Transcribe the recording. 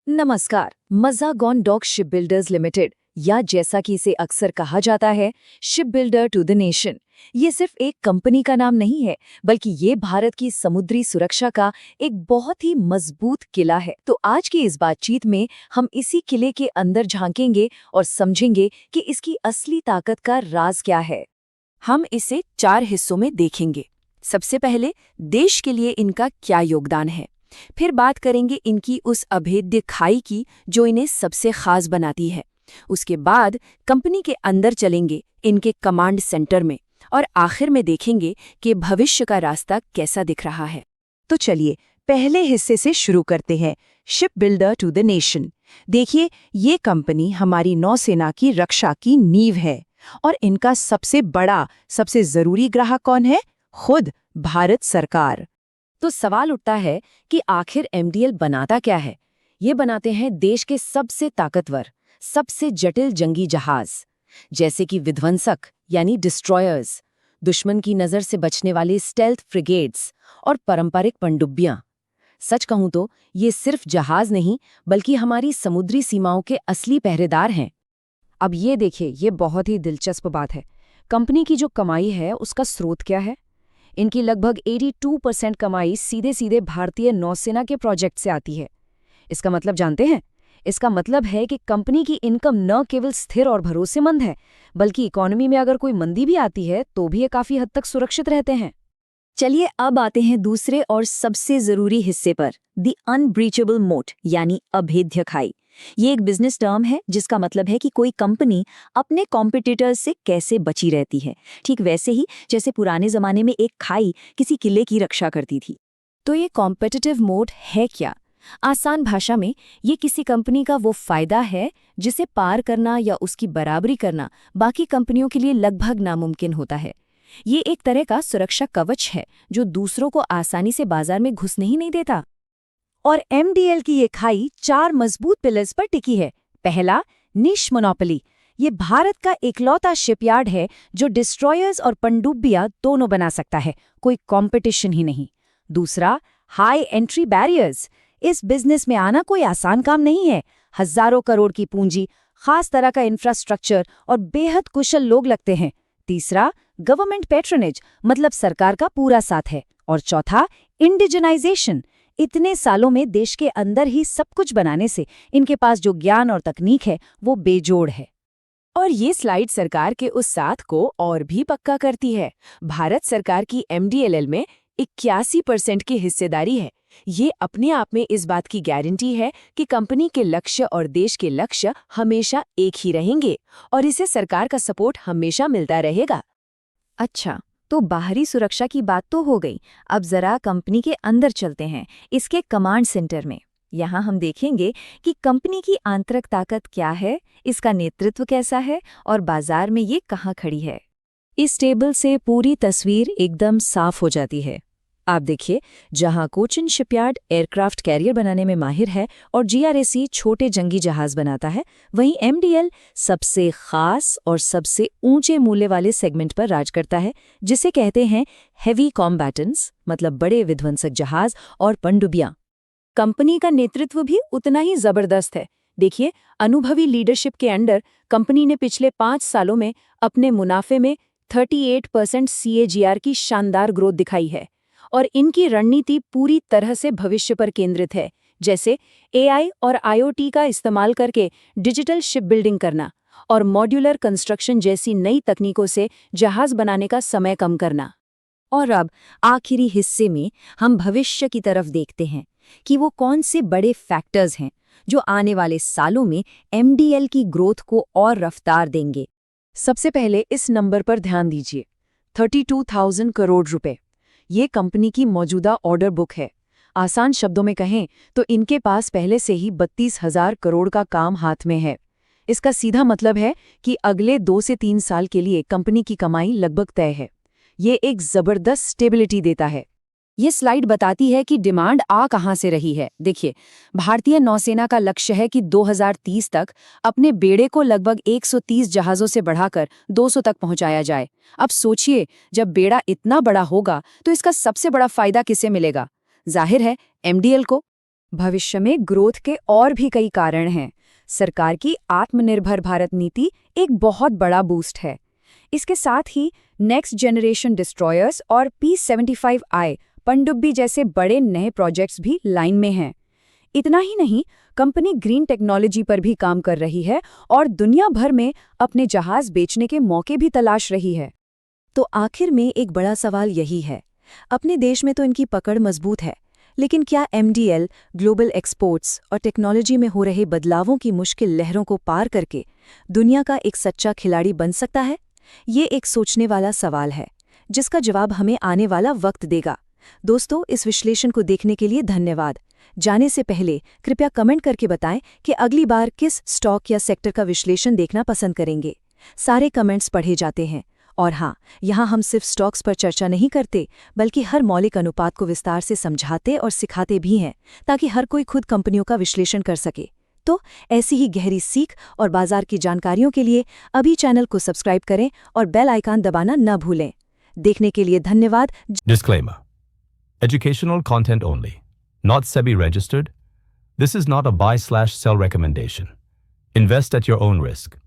नमस्कार। Mazagon dock ship builders limited, या जैसा कि इसे अक्सर कहा जाता है, ship builder to the nation, ये सिर्फ एक कंपनी का नाम नहीं है, बल्कि ये भारत की समुद्री सुरक्षा का एक बहुत ही मजबूत किला है। तो आज की इस बातचीत में हम इसी किले के अंदर झांकेंगे और समझेंगे कि इसकी असली ताकत का राज क्या है। हम इसे 4 हिस्सों में देखेंगे। सबसे पहले देश के लिए इनका क्या योगदान है, फिर बात करेंगे इनकी उस अभेद्य खाई की जो इन्हें सबसे खास बनाती है। उसके बाद कंपनी के अंदर चलेंगे, इनके कमांड सेंटर में, और आखिर में देखेंगे कि भविष्य का रास्ता कैसा दिख रहा है। तो चलिए पहले हिस्से से शुरू करते हैं, ship builder to the nation. देखिए, ये कंपनी हमारी नौसेना की रक्षा की नींव है, और इनका सबसे बड़ा, सबसे जरूरी ग्राहक कौन है? खुद भारत सरकार। तो सवाल उठता है कि आखिर एमडीएल बनाता क्या है? ये बनाते हैं देश के सबसे ताकतवर, सबसे जटिल जंगी जहाज, जैसे कि विध्वंसक यानी डिस्ट्रॉयर्स, दुश्मन की नज़र से बचने वाले स्टेल्थ फ्रिगेट्स और पारंपरिक पनडुब्बियां। सच कहूं तो ये सिर्फ जहाज नहीं, बल्कि हमारी समुद्री सीमाओं के असली पहरेदार हैं। अब ये देखिए, ये बहुत ही दिलचस्प बात है। कंपनी की जो कमाई है उसका स्रोत क्या है? इनकी लगभग 82% कमाई सीधे सीधे भारतीय नौसेना के प्रोजेक्ट से आती है। इसका मतलब जानते हैं? इसका मतलब है कि कंपनी की इनकम न केवल स्थिर और भरोसेमंद है, बल्कि इकोनॉमी में अगर कोई मंदी भी आती है तो भी ये काफी हद तक सुरक्षित रहते हैं। चलिए अब आते हैं दूसरे और सबसे जरूरी हिस्से पर, द अनब्रीचेबल मोट यानी अभेद्य खाई। ये एक बिजनेस टर्म है जिसका मतलब है कि कोई कंपनी अपने कॉम्पिटिटर्स से कैसे बची रहती है, ठीक वैसे ही जैसे पुराने जमाने में एक खाई किसी किले की रक्षा करती थी। तो ये कॉम्पिटिटिव मोड है क्या? आसान भाषा में ये किसी कंपनी का वो फायदा है जिसे पार करना या उसकी बराबरी करना बाकी कंपनियों के लिए लगभग नामुमकिन होता है। ये एक तरह का सुरक्षा कवच है जो दूसरों को आसानी से बाजार में घुसने ही नहीं देता। और एमडीएल की ये खाई 4 मजबूत पिलर्स पर टिकी है। पहला, निश मोनोपोली। ये भारत का इकलौता शिपयार्ड है जो डिस्ट्रॉयर्स और पनडुब्बियां दोनों बना सकता है, कोई कंपटीशन ही नहीं। दूसरा, हाई एंट्री बैरियर्स। इस बिजनेस में आना कोई आसान काम नहीं है। हजारों करोड़ की पूंजी, खास तरह का इंफ्रास्ट्रक्चर और बेहद कुशल लोग लगते हैं। तीसरा, गवर्नमेंट पैट्रोनेज, मतलब सरकार का पूरा साथ है। और चौथा, इंडिजनाइजेशन। इतने सालों में देश के अंदर ही सब कुछ बनाने से इनके पास जो ज्ञान और तकनीक है वो बेजोड़ है। और ये स्लाइड सरकार के उस साथ को और भी पक्का करती है। भारत सरकार की एमडीएलएल में 81% की हिस्सेदारी है। ये अपने आप में इस बात की गारंटी है कि कंपनी के लक्ष्य और देश के लक्ष्य हमेशा एक ही रहेंगे, और इसे सरकार का सपोर्ट हमेशा मिलता रहेगा। अच्छा, तो बाहरी सुरक्षा की बात तो हो गई। अब जरा कंपनी के अंदर चलते हैं, इसके कमांड सेंटर में। यहाँ हम देखेंगे कि कंपनी की आंतरिक ताकत क्या है, इसका नेतृत्व कैसा है और बाजार में ये कहाँ खड़ी है। इस टेबल से पूरी तस्वीर एकदम साफ हो जाती है। आप देखिए, जहां कोचिन शिपयार्ड एयरक्राफ्ट कैरियर बनाने में माहिर है और जीआरएसी छोटे जंगी जहाज बनाता है, वहीं एमडीएल सबसे खास और सबसे ऊंचे मूल्य वाले सेगमेंट पर राज करता है, जिसे कहते हैं हेवी कॉम्बैटेंट्स, मतलब बड़े विध्वंसक जहाज और पनडुब्बियां। कंपनी का नेतृत्व भी उतना ही जबरदस्त है। देखिए, अनुभवी लीडरशिप के अंडर कंपनी ने पिछले 5 सालों में अपने मुनाफे में 38% CAGR की शानदार ग्रोथ दिखाई है। और इनकी रणनीति पूरी तरह से भविष्य पर केंद्रित है, जैसे AI और IoT का इस्तेमाल करके डिजिटल शिप बिल्डिंग करना और मॉड्यूलर कंस्ट्रक्शन जैसी नई तकनीकों से जहाज बनाने का समय कम करना। और अब आखिरी हिस्से में हम भविष्य की तरफ देखते हैं कि वो कौन से बड़े फैक्टर्स हैं जो आने वाले सालों में एमडीएल की ग्रोथ को और रफ्तार देंगे। सबसे पहले इस नंबर पर ध्यान दीजिए, 32,000 करोड़ रुपए। ये कंपनी की मौजूदा ऑर्डर बुक है। आसान शब्दों में कहें तो इनके पास पहले से ही 32,000 करोड़ का काम हाथ में है। इसका सीधा मतलब है कि अगले 2 से 3 साल के लिए कंपनी की कमाई लगभग तय है। ये एक जबरदस्त स्टेबिलिटी देता है। ये स्लाइड बताती है कि डिमांड आ कहां से रही है। देखिए, भारतीय नौसेना का लक्ष्य है कि 2030 तक अपने बेड़े को लगभग 130 जहाज़ों से बढ़ाकर 200 तक पहुंचाया जाए। अब सोचिए, जब बेड़ा इतना बड़ा होगा तो इसका सबसे बड़ा फायदा किसे मिलेगा? जाहिर है, एमडीएल को। भविष्य में ग्रोथ के और भी कई कारण हैं। सरकार की आत्मनिर्भर भारत नीति एक बहुत बड़ा बूस्ट है। इसके साथ ही नेक्स्ट जनरेशन डिस्ट्रॉयर्स और P-75I पनडुब्बी जैसे बड़े नए प्रोजेक्ट्स भी लाइन में हैं। इतना ही नहीं, कंपनी ग्रीन टेक्नोलॉजी पर भी काम कर रही है और दुनिया भर में अपने जहाज बेचने के मौके भी तलाश रही है। तो आखिर में एक बड़ा सवाल यही है, अपने देश में तो इनकी पकड़ मजबूत है, लेकिन क्या MDL ग्लोबल एक्सपोर्ट्स और टेक्नोलॉजी में हो रहे बदलावों की मुश्किल लहरों को पार करके दुनिया का एक सच्चा खिलाड़ी बन सकता है? ये एक सोचने वाला सवाल है, जिसका जवाब हमें आने वाला वक्त देगा। दोस्तों, इस विश्लेषण को देखने के लिए धन्यवाद। जाने से पहले कृपया कमेंट करके बताएं कि अगली बार किस स्टॉक या सेक्टर का विश्लेषण देखना पसंद करेंगे। सारे कमेंट्स पढ़े जाते हैं। और हाँ, यहाँ हम सिर्फ स्टॉक्स पर चर्चा नहीं करते, बल्कि हर मौलिक अनुपात को विस्तार से समझाते और सिखाते भी हैं, ताकि हर कोई खुद कंपनियों का विश्लेषण कर सके। तो ऐसी ही गहरी सीख और बाजार की जानकारियों के लिए अभी चैनल को सब्सक्राइब करें और बेल आइकन दबाना न भूलें। देखने के लिए धन्यवाद। Disclaimer. Educational content only. Not SEBI registered. This is not a buy/sell recommendation. Invest at your own risk.